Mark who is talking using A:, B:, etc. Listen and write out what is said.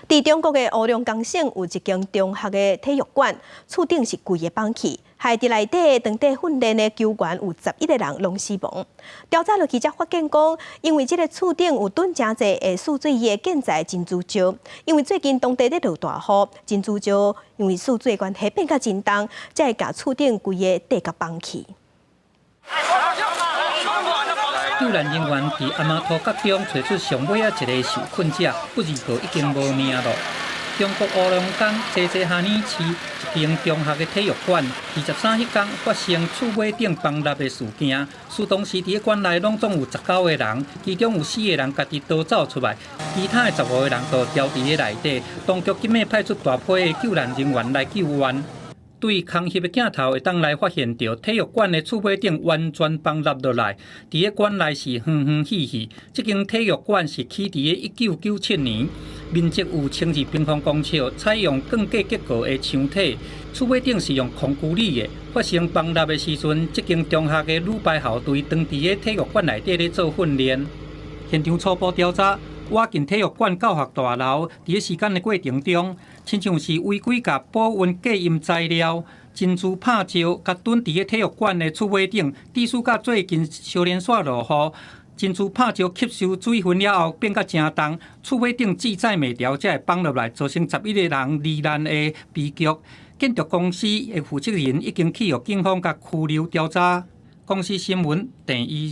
A: 伫中国的乌龙江省有一间中学的体育馆，厝顶是规个放弃，害伫内底当地训练的球员有11个人拢死亡。调查落去才发现讲，因为这个厝顶有囤真侪会蓄水的建材珍珠礁，因为最近当地咧落大雨，珍珠礁因为蓄水关系变甲真重，才会甲厝顶规个地甲放弃。
B: 救援人员伫阿妈土角中找出上尾一个受困者，不二号已经无命了。中国乌龙江西西哈尼市一间中学的体育馆，23迄天发生厝尾顶崩塌的事件。事当时伫馆内拢总有19个人，其中有4个人家己逃走出来，其他的15个人都掉伫咧内底。当局今日派出大批的救援人员来救援。 对空翕的镜头会当来发现到体育馆的厝尾顶完全崩塌落来，伫个馆内是欢欢喜喜。这间体育馆是起伫个1997年，面积有称是平方公尺，采用钢架结构的墙体，厝尾顶是用空固力的。发生崩塌的时阵，这间中学的女排校队当伫个体育馆内底咧做训练。现场初步调查。 挖进体育馆教学大楼，伫个时间的过程中，亲像是违规甲保温隔音材料、珍珠拍照，甲蹲伫个体育馆的厝尾顶。地势甲最近小连续落雨，珍珠拍照吸收水分了后变甲真重，厝尾顶记载袂牢，才会崩落来，造成11个人罹难的悲剧。建筑公司的负责人已经去予警方甲拘留调查。公司新闻第1日。